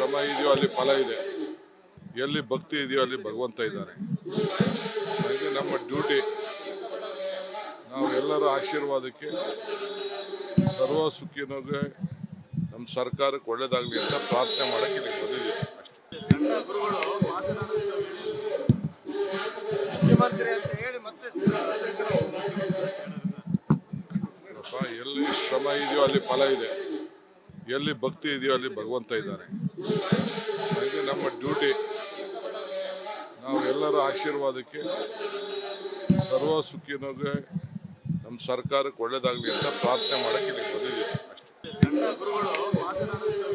ಶ್ರಮ ಇದೆಯೋ ಅಲ್ಲಿ ಫಲ ಇದೆ, ಎಲ್ಲಿ ಭಕ್ತಿ ಇದೆಯೋ ಅಲ್ಲಿ ಭಗವಂತ ಇದ್ದಾನೆ. ಹಾಗೆ ನಮ್ಮ ಡ್ಯೂಟಿ ನಾವು ಎಲ್ಲರ ಆಶೀರ್ವಾದಕ್ಕೆ ಸರ್ವ ಸುಖಿನೋಗೆ ನಮ್ಮ ಸರ್ಕಾರಕ್ಕೆ ಒಳ್ಳೇದಾಗಲಿ ಅಂತ ಪ್ರಾರ್ಥನೆ ಮಾಡಕ್ಕೆ ಇಲ್ಲಿಗೆ ಬಂದಿದ್ದೀವಿ ಅಷ್ಟೇ. ಸಣ್ಣ ಗುರುಗಳು ಮಾತನಾಡುತ್ತಾ ಮುಖ್ಯಮಂತ್ರಿ ಅಂತ ಹೇಳಿ ಮತ್ತೆ ಎಲ್ಲಿ ಶ್ರಮ ಇದೆಯೋ ಅಲ್ಲಿ ಫಲ ಇದೆ, ಎಲ್ಲಿ ಭಕ್ತಿ ಇದೆಯೋ ಅಲ್ಲಿ ಭಗವಂತ ಇದ್ದಾನೆ. ಹಾಗೆ ನಮ್ಮ ಡ್ಯೂಟಿ ನಾವು ಎಲ್ಲರ ಆಶೀರ್ವಾದಕ್ಕೆ ಸರ್ವ ಸುಖಿನೋಗೆ ನಮ್ಮ ಸರ್ಕಾರಕ್ಕೆ ಒಳ್ಳೇದಾಗಲಿ ಅಂತ ಪ್ರಾರ್ಥನೆ ಮಾಡಕ್ಕೆ ಇಲ್ಲಿಗೆ ಬಂದಿದ್ದೀವಿ ಅಷ್ಟೇ. ಸಣ್ಣ ಗುರುಗಳು ಮಾತನಾಡುತ್ತಾ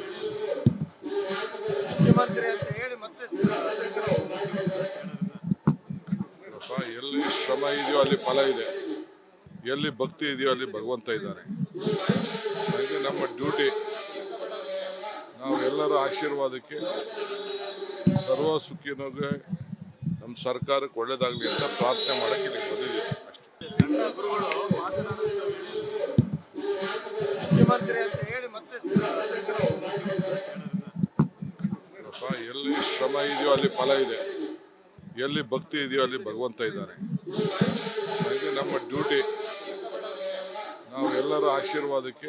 ಮುಖ್ಯಮಂತ್ರಿ ಅಂತ ಹೇಳಿ ಮತ್ತೆ ಎಲ್ಲಿ ಶ್ರಮ ಇದೆಯೋ ಅಲ್ಲಿ ಫಲ ಇದೆ, ಎಲ್ಲಿ ಭಕ್ತಿ ಇದೆಯೋ ಅಲ್ಲಿ ಭಗವಂತ ಇದ್ದಾನೆ. ಹಾಗೆ ನಮ್ಮ ಡ್ಯೂಟಿ ನಾವು ಎಲ್ಲರ ಆಶೀರ್ವಾದಕ್ಕೆ ಸರ್ವ ಸುಖಿನೋಗೆ ನಮ್ಮ ಸರ್ಕಾರಕ್ಕೆ ಒಳ್ಳೇದಾಗಲಿ ಅಂತ ಪ್ರಾರ್ಥನೆ ಮಾಡಕ್ಕೆ ಇಲ್ಲಿಗೆ ಬಂದಿದ್ದೀವಿ ಅಷ್ಟೇ. ಸಣ್ಣ ಗುರುಗಳು ಮಾತನಾಡುತ್ತಾ ಮುಖ್ಯಮಂತ್ರಿ ಅಂತ ಹೇಳಿ ಮತ್ತೆ ಎಲ್ಲಿ ಶ್ರಮ ಇದೆಯೋ ಅಲ್ಲಿ ಫಲ ಇದೆ, ಎಲ್ಲಿ ಭಕ್ತಿ ಇದೆಯೋ ಅಲ್ಲಿ ಭಗವಂತ ಇದ್ದಾನೆ. ಹಾಗೆ ನಮ್ಮ ಡ್ಯೂಟಿ ನಾವು ಎಲ್ಲರ ಆಶೀರ್ವಾದಕ್ಕೆ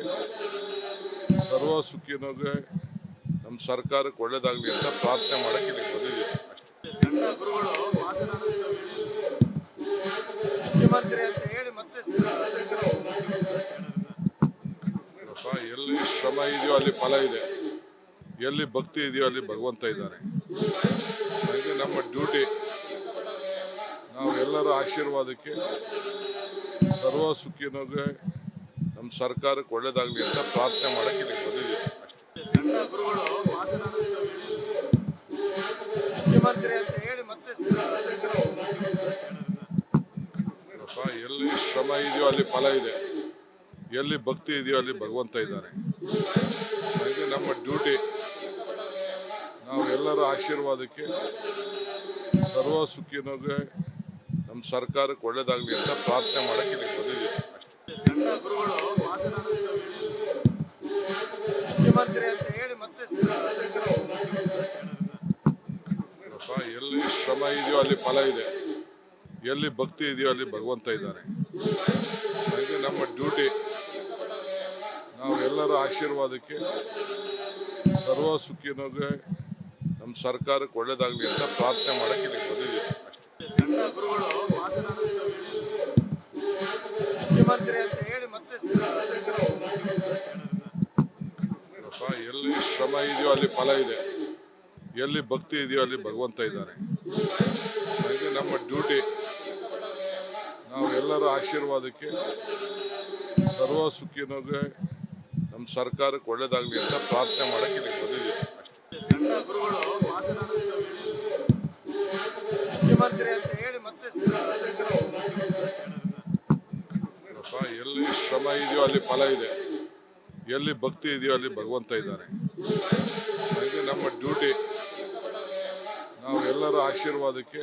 ಸರ್ವ ಸುಖಿನೋಗೆ ನಮ್ಮ ಸರ್ಕಾರಕ್ಕೆ ಒಳ್ಳೇದಾಗಲಿ ಅಂತ ಪ್ರಾರ್ಥನೆ ಮಾಡಕ್ಕೆ ಇಲ್ಲಿಗೆ ಬಂದಿದ್ದೀವಿ ಅಷ್ಟೇ. ಸಣ್ಣ ಗುರುಗಳು ಮಾತನಾಡುತ್ತಾ ಮುಖ್ಯಮಂತ್ರಿ ಅಂತ ಹೇಳಿ ಮತ್ತೆ ಎಲ್ಲಿ ಶ್ರಮ ಇದೆಯೋ ಅಲ್ಲಿ ಫಲ ಇದೆ, ಎಲ್ಲಿ ಭಕ್ತಿ ಇದೆಯೋ ಅಲ್ಲಿ ಭಗವಂತ ಇದ್ದಾನೆ. ಹಾಗೆ ನಮ್ಮ ಡ್ಯೂಟಿ ನಾವು ಎಲ್ಲರ ಆಶೀರ್ವಾದಕ್ಕೆ ಸರ್ವ ಸುಖಿನೋಗೆ ನಮ್ಮ ಸರ್ಕಾರಕ್ಕೆ ಒಳ್ಳೇದಾಗಲಿ ಅಂತ ಪ್ರಾರ್ಥನೆ ಮಾಡಕ್ಕೆ ಇಲ್ಲಿಗೆ ಬಂದಿದ್ದೀವಿ ಅಷ್ಟೇ. ಸಣ್ಣ ಗುರುಗಳು ಮಾತನಾಡುತ್ತಾ ಮುಖ್ಯಮಂತ್ರಿ ಅಂತ ಹೇಳಿ ಮತ್ತೆ ಎಲ್ಲಿ ಶ್ರಮ ಇದೆಯೋ ಅಲ್ಲಿ ಫಲ ಇದೆ, ಎಲ್ಲಿ ಭಕ್ತಿ ಇದೆಯೋ ಅಲ್ಲಿ ಭಗವಂತ ಇದ್ದಾನೆ. ಹಾಗೆ ನಮ್ಮ ಡ್ಯೂಟಿ ನಾವು ಎಲ್ಲರ ಆಶೀರ್ವಾದಕ್ಕೆ ಸರ್ವ ಸುಖಿನೋಗೆ ನಮ್ಮ ಸರ್ಕಾರಕ್ಕೆ ಒಳ್ಳೇದಾಗಲಿ ಅಂತ ಪ್ರಾರ್ಥನೆ ಮಾಡಕ್ಕೆ ಇಲ್ಲಿಗೆ ಬಂದಿದ್ದೀವಿ ಅಷ್ಟೇ. ಸಣ್ಣ ಗುರುಗಳು ಮಾತನಾಡುತ್ತಾ ಮುಖ್ಯಮಂತ್ರಿ ಅಂತ ಹೇಳಿ ಮತ್ತೆ ಎಲ್ಲಿ ಶ್ರಮ ಇದೆಯೋ ಅಲ್ಲಿ ಫಲ ಇದೆ, ಎಲ್ಲಿ ಭಕ್ತಿ ಇದೆಯೋ ಅಲ್ಲಿ ಭಗವಂತ ಇದ್ದಾನೆ. ಹಾಗೆ ನಮ್ಮ ಡ್ಯೂಟಿ ನಾವು ಎಲ್ಲರ ಆಶೀರ್ವಾದಕ್ಕೆ ಸರ್ವ ಸುಖಿನೋಗೆ ನಮ್ಮ ಸರ್ಕಾರಕ್ಕೆ ಒಳ್ಳೇದಾಗಲಿ ಅಂತ ಪ್ರಾರ್ಥನೆ ಮಾಡಕ್ಕೆ ಇಲ್ಲಿಗೆ ಬಂದಿದ್ದೀವಿ ಅಷ್ಟೇ. ಸಣ್ಣ ಗುರುಗಳು ಮಾತನಾಡುತ್ತಾ ಮುಖ್ಯಮಂತ್ರಿ ಅಂತ ಹೇಳಿ ಮತ್ತೆ ಎಲ್ಲಿ ಶ್ರಮ ಇದೆಯೋ ಅಲ್ಲಿ ಫಲ ಇದೆ, ಎಲ್ಲಿ ಭಕ್ತಿ ಇದೆಯೋ ಅಲ್ಲಿ ಭಗವಂತ ಇದ್ದಾನೆ. ಹಾಗೆ ನಮ್ಮ ಡ್ಯೂಟಿ ನಾವು ಎಲ್ಲರ ಆಶೀರ್ವಾದಕ್ಕೆ ಸರ್ವ ಸುಖಿನೋಗೆ ನಮ್ಮ ಸರ್ಕಾರಕ್ಕೆ ಒಳ್ಳೇದಾಗಲಿ ಅಂತ ಪ್ರಾರ್ಥನೆ ಮಾಡಕ್ಕೆ ಇಲ್ಲಿಗೆ ಬಂದಿದ್ದೀವಿ ಅಷ್ಟೇ. ಸಣ್ಣ ಗುರುಗಳು ಮಾತನಾಡುತ್ತಾ ಮುಖ್ಯಮಂತ್ರಿ ಅಂತ ಹೇಳಿ ಮತ್ತೆ ಎಲ್ಲಿ ಶ್ರಮ ಇದೆಯೋ ಅಲ್ಲಿ ಫಲ ಇದೆ, ಎಲ್ಲಿ ಭಕ್ತಿ ಇದೆಯೋ ಅಲ್ಲಿ ಭಗವಂತ ಇದ್ದಾನೆ. ಹಾಗೆ ನಮ್ಮ ಡ್ಯೂಟಿ ನಾವು ಎಲ್ಲರ ಆಶೀರ್ವಾದಕ್ಕೆ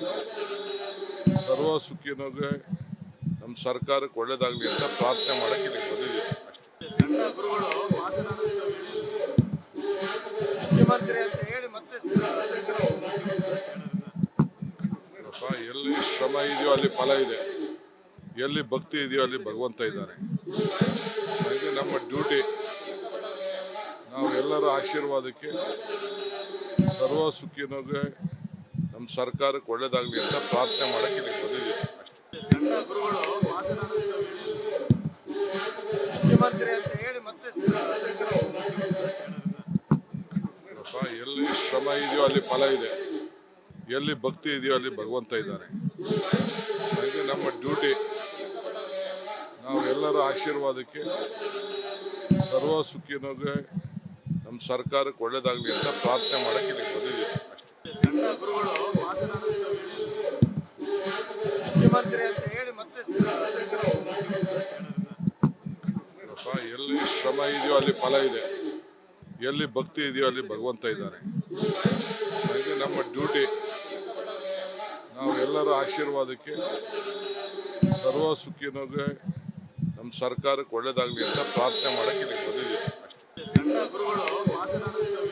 ಸರ್ವ ಸುಖಿನೋಗೆ ನಮ್ಮ ಸರ್ಕಾರಕ್ಕೆ ಒಳ್ಳೇದಾಗಲಿ ಅಂತ ಪ್ರಾರ್ಥನೆ ಮಾಡಕ್ಕೆ ಇಲ್ಲಿಗೆ ಬಂದಿದ್ದೀವಿ ಅಷ್ಟೇ. ಸಣ್ಣ ಗುರುಗಳು ಮಾತನಾಡುತ್ತಾ ಮುಖ್ಯಮಂತ್ರಿ ಅಂತ ಹೇಳಿ ಮತ್ತೆ ಎಲ್ಲಿ ಶ್ರಮ ಇದೆಯೋ ಅಲ್ಲಿ ಫಲ ಇದೆ, ಎಲ್ಲಿ ಭಕ್ತಿ ಇದೆಯೋ ಅಲ್ಲಿ ಭಗವಂತ ಇದ್ದಾನೆ. ಹಾಗೆ ನಮ್ಮ ಡ್ಯೂಟಿ ನಾವು ಎಲ್ಲರ ಆಶೀರ್ವಾದಕ್ಕೆ ಸರ್ವ ಸುಖಿನೋಗೆ ನಮ್ಮ ಸರ್ಕಾರಕ್ಕೆ ಒಳ್ಳೇದಾಗಲಿ ಅಂತ ಪ್ರಾರ್ಥನೆ ಮಾಡಕ್ಕೆ ಇಲ್ಲಿಗೆ ಬಂದಿದ್ದೀವಿ ಅಷ್ಟೇ. ಸಣ್ಣ ಗುರುಗಳು ಮಾತನಾಡುತ್ತಾ ಮುಖ್ಯಮಂತ್ರಿ ಅಂತ ಹೇಳಿ ಮತ್ತೆ ಎಲ್ಲಿ ಶ್ರಮ ಇದೆಯೋ ಅಲ್ಲಿ ಫಲ ಇದೆ, ಎಲ್ಲಿ ಭಕ್ತಿ ಇದೆಯೋ ಅಲ್ಲಿ ಭಗವಂತ ಇದ್ದಾನೆ. ಹಾಗೆ ನಮ್ಮ ಡ್ಯೂಟಿ ನಾವು ಎಲ್ಲರ ಆಶೀರ್ವಾದಕ್ಕೆ ಸರ್ವ ಸುಖಿನೋಗೆ ನಮ್ಮ ಸರ್ಕಾರಕ್ಕೆ ಒಳ್ಳೇದಾಗಲಿ ಅಂತ ಪ್ರಾರ್ಥನೆ ಮಾಡಕ್ಕೆ ಇಲ್ಲಿಗೆ ಬಂದಿದ್ದೀವಿ ಅಷ್ಟೇ. ಸಣ್ಣ ಗುರುಗಳು ಮಾತನಾಡುತ್ತಾ ಮುಖ್ಯಮಂತ್ರಿ ಅಂತ ಹೇಳಿ ಮತ್ತೆ ಎಲ್ಲಿ ಶ್ರಮ ಇದೆಯೋ ಅಲ್ಲಿ ಫಲ ಇದೆ, ಎಲ್ಲಿ ಭಕ್ತಿ ಇದೆಯೋ ಅಲ್ಲಿ ಭಗವಂತ ಇದ್ದಾನೆ. ಹಾಗೆ ನಮ್ಮ ಡ್ಯೂಟಿ ನಾವು ಎಲ್ಲರ ಆಶೀರ್ವಾದಕ್ಕೆ ಸರ್ವ ಸುಖಿನೋಗೆ ನಮ್ಮ ಸರ್ಕಾರಕ್ಕೆ ಒಳ್ಳೇದಾಗಲಿ ಅಂತ ಪ್ರಾರ್ಥನೆ ಮಾಡಕ್ಕೆ ಇಲ್ಲಿಗೆ ಬಂದಿದ್ದೀವಿ ಅಷ್ಟೇ. ಸಣ್ಣ ಗುರುಗಳು ಮಾತನಾಡುತ್ತಾ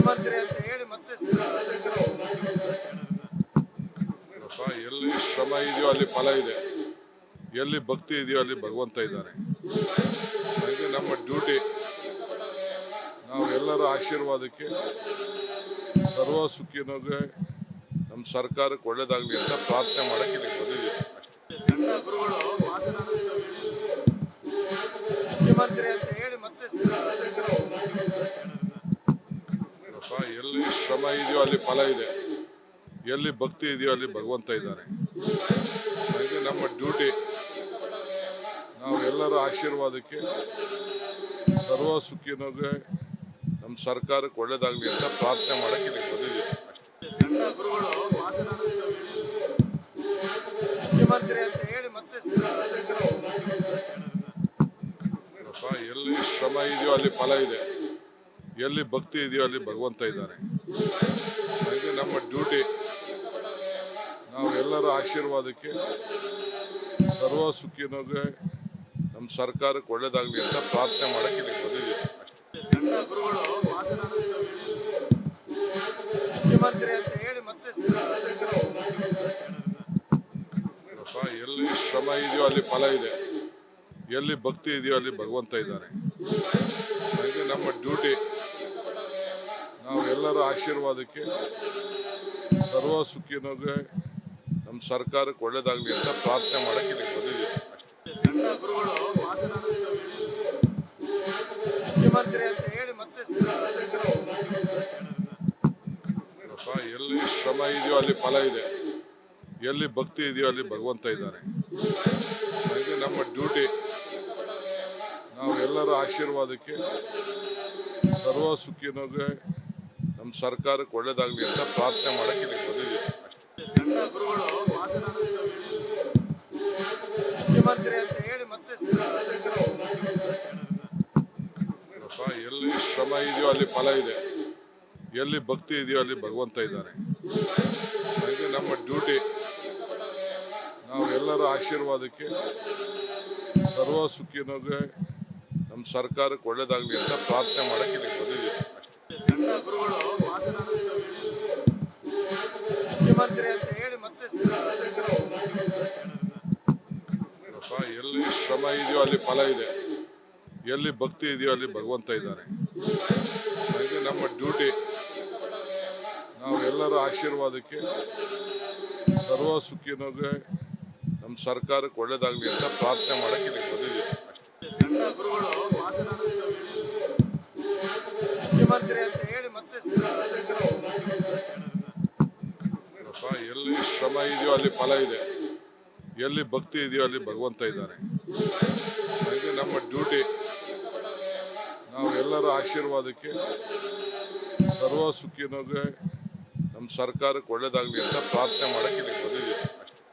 ಮುಖ್ಯಮಂತ್ರಿ ಅಂತ ಹೇಳಿ ಮತ್ತೆ ತಕ್ಷಣ ನೋಡಪ್ಪ, ಎಲ್ಲಿ ಶ್ರಮ ಇದೆಯೋ ಅಲ್ಲಿ ಫಲ ಇದೆ, ಎಲ್ಲಿ ಭಕ್ತಿ ಇದೆಯೋ ಅಲ್ಲಿ ಭಗವಂತ ಇದ್ದಾನೆ. ಹಾಗೆ ನಮ್ಮ ಡ್ಯೂಟಿ, ನಾವು ಎಲ್ಲರ ಆಶೀರ್ವಾದಕ್ಕೆ ಸರ್ವ ಸುಖಿನೋಗೆ ನಮ್ಮ ಸರ್ಕಾರಕ್ಕೆ ಒಳ್ಳೇದಾಗಲಿ ಅಂತ ಪ್ರಾರ್ಥನೆ ಮಾಡಕ್ಕೆ ಇಲ್ಲಿ ಬಂದಿದ್ದೀವಿ ಅಷ್ಟೇ. ಸಣ್ಣ ಗುರುಗಳು ಮಾತನಾಡುತ್ತ ಮುಖ್ಯಮಂತ್ರಿ ಅಂತ ಹೇಳಿ ಮತ್ತೆ ತಕ್ಷಣ ನೋಡಪ್ಪ, ಎಲ್ಲಿ ಶ್ರಮ ಇದೆಯೋ ಅಲ್ಲಿ ಫಲ ಇದೆ, ಎಲ್ಲಿ ಭಕ್ತಿ ಇದೆಯೋ ಅಲ್ಲಿ ಭಗವಂತ ಇದ್ದಾನೆ. ಹಾಗೆ ನಮ್ಮ ಡ್ಯೂಟಿ, ನಾವು ಎಲ್ಲರ ಆಶೀರ್ವಾದಕ್ಕೆ ಸರ್ವ ಸುಖಿನೋಗೆ ನಮ್ಮ ಸರ್ಕಾರಕ್ಕೆ ಒಳ್ಳೇದಾಗಲಿ ಅಂತ ಪ್ರಾರ್ಥನೆ ಮಾಡಕ್ಕೆ ಇಲ್ಲಿ ಬಂದಿದ್ದೀವಿ ಅಷ್ಟೇ. ಸಣ್ಣ ಗುರುಗಳು ಮಾತನಾಡುತ್ತ ಮುಖ್ಯಮಂತ್ರಿ ಅಂತ ಹೇಳಿ ಮತ್ತೆ ತಕ್ಷಣ ನೋಡಪ್ಪ, ಎಲ್ಲಿ ಶ್ರಮ ಇದೆಯೋ ಅಲ್ಲಿ ಫಲ ಇದೆ, ಎಲ್ಲಿ ಭಕ್ತಿ ಇದೆಯೋ ಅಲ್ಲಿ ಭಗವಂತ ಇದ್ದಾನೆ. ಹಾಗೆ ನಮ್ಮ ಡ್ಯೂಟಿ, ನಾವು ಎಲ್ಲರ ಆಶೀರ್ವಾದಕ್ಕೆ ಸರ್ವ ಸುಖಿನೋಗೆ ನಮ್ಮ ಸರ್ಕಾರಕ್ಕೆ ಒಳ್ಳೇದಾಗಲಿ ಅಂತ ಪ್ರಾರ್ಥನೆ ಮಾಡಕ್ಕೆ ಇಲ್ಲಿ ಬಂದಿದ್ದೀವಿ ಅಷ್ಟೇ. ಸಣ್ಣ ಗುರುಗಳು ಮಾತನಾಡುತ್ತ ಮುಖ್ಯಮಂತ್ರಿ ಅಂತ ಹೇಳಿ ಮತ್ತೆ ತಕ್ಷಣ ನೋಡಪ್ಪ, ಎಲ್ಲಿ ಶ್ರಮ ಇದೆಯೋ ಅಲ್ಲಿ ಫಲ ಇದೆ, ಎಲ್ಲಿ ಭಕ್ತಿ ಇದೆಯೋ ಅಲ್ಲಿ ಭಗವಂತ ಇದ್ದಾನೆ. ಹಾಗೆ ನಮ್ಮ ಡ್ಯೂಟಿ, ನಾವು ಎಲ್ಲರ ಆಶೀರ್ವಾದಕ್ಕೆ ಸರ್ವ ಸುಖಿನೋಗೆ ನಮ್ಮ ಸರ್ಕಾರಕ್ಕೆ ಒಳ್ಳೇದಾಗಲಿ ಅಂತ ಪ್ರಾರ್ಥನೆ ಮಾಡಕ್ಕೆ ಇಲ್ಲಿ ಬಂದಿದ್ದೀವಿ ಅಷ್ಟೇ. ಸಣ್ಣ ಗುರುಗಳು ಮಾತನಾಡುತ್ತ ಮುಖ್ಯಮಂತ್ರಿ ಅಂತ ಹೇಳಿ ಮತ್ತೆ ತಕ್ಷಣ ನೋಡಪ್ಪ, ಎಲ್ಲಿ ಶ್ರಮ ಇದೆಯೋ ಅಲ್ಲಿ ಫಲ ಇದೆ, ಎಲ್ಲಿ ಭಕ್ತಿ ಇದೆಯೋ ಅಲ್ಲಿ ಭಗವಂತ ಇದ್ದಾನೆ. ಹಾಗೆ ನಮ್ಮ ಡ್ಯೂಟಿ, ನಾವು ಎಲ್ಲರ ಆಶೀರ್ವಾದಕ್ಕೆ ಸರ್ವ ಸುಖಿನೋಗೆ ನಮ್ಮ ಸರ್ಕಾರಕ್ಕೆ ಒಳ್ಳೇದಾಗಲಿ ಅಂತ ಪ್ರಾರ್ಥನೆ ಮಾಡಕ್ಕೆ ಇಲ್ಲಿ ಬಂದಿದ್ದೀವಿ ಅಷ್ಟೇ. ಸಣ್ಣ ಗುರುಗಳು ಮಾತನಾಡುತ್ತ ಮುಖ್ಯಮಂತ್ರಿ ಅಂತ ಹೇಳಿ ಮತ್ತೆ ತಕ್ಷಣ ನೋಡಪ್ಪ, ಎಲ್ಲಿ ಶ್ರಮ ಇದೆಯೋ ಅಲ್ಲಿ ಫಲ ಇದೆ, ಎಲ್ಲಿ ಭಕ್ತಿ ಇದೆಯೋ ಅಲ್ಲಿ ಭಗವಂತ ಇದ್ದಾನೆ. ಹಾಗೆ ನಮ್ಮ ಡ್ಯೂಟಿ, ನಾವು ಎಲ್ಲರ ಆಶೀರ್ವಾದಕ್ಕೆ ಸರ್ವ ಸುಖಿನೋಗೆ ನಮ್ಮ ಸರ್ಕಾರಕ್ಕೆ ಒಳ್ಳೇದಾಗಲಿ ಅಂತ ಪ್ರಾರ್ಥನೆ ಮಾಡಕ್ಕೆ ಇಲ್ಲಿ ಬಂದಿದ್ದೀವಿ ಅಷ್ಟೇ. ಸಣ್ಣ ಗುರುಗಳು ಮಾತನಾಡುತ್ತ ಮುಖ್ಯಮಂತ್ರಿ ಅಂತ ಹೇಳಿ ಮತ್ತೆ ತಕ್ಷಣ ನೋಡಪ್ಪ, ಎಲ್ಲಿ ಶ್ರಮ ಇದೆಯೋ ಅಲ್ಲಿ ಫಲ ಇದೆ, ಎಲ್ಲಿ ಭಕ್ತಿ ಇದೆಯೋ ಅಲ್ಲಿ ಭಗವಂತ ಇದ್ದಾನೆ. ಹಾಗೆ ನಮ್ಮ ಡ್ಯೂಟಿ, ನಾವು ಎಲ್ಲರ ಆಶೀರ್ವಾದಕ್ಕೆ ಸರ್ವ ಸುಖಿನೋಗೆ ನಮ್ಮ ಸರ್ಕಾರಕ್ಕೆ ಒಳ್ಳೇದಾಗಲಿ ಅಂತ ಪ್ರಾರ್ಥನೆ ಮಾಡಕ್ಕೆ ಇಲ್ಲಿ ಬಂದಿದ್ದೀವಿ ಅಷ್ಟೇ. ಸಣ್ಣ ಗುರುಗಳು ಮಾತನಾಡುತ್ತ ಮುಖ್ಯಮಂತ್ರಿ ಅಂತ ಹೇಳಿ ಮತ್ತೆ ತಕ್ಷಣ ನೋಡಪ್ಪ, ಎಲ್ಲಿ ಶ್ರಮ ಇದೆಯೋ ಅಲ್ಲಿ ಫಲ ಇದೆ, ಎಲ್ಲಿ ಭಕ್ತಿ ಇದೆಯೋ ಅಲ್ಲಿ ಭಗವಂತ ಇದ್ದಾನೆ. ಹಾಗೆ ನಮ್ಮ ಡ್ಯೂಟಿ, ನಾವು ಎಲ್ಲರ ಆಶೀರ್ವಾದಕ್ಕೆ ಸರ್ವ ಸುಖಿನೋಗೆ ನಮ್ಮ ಸರ್ಕಾರಕ್ಕೆ ಒಳ್ಳೇದಾಗಲಿ ಅಂತ ಪ್ರಾರ್ಥನೆ ಮಾಡಕ್ಕೆ ಇಲ್ಲಿ ಬಂದಿದ್ದೀವಿ.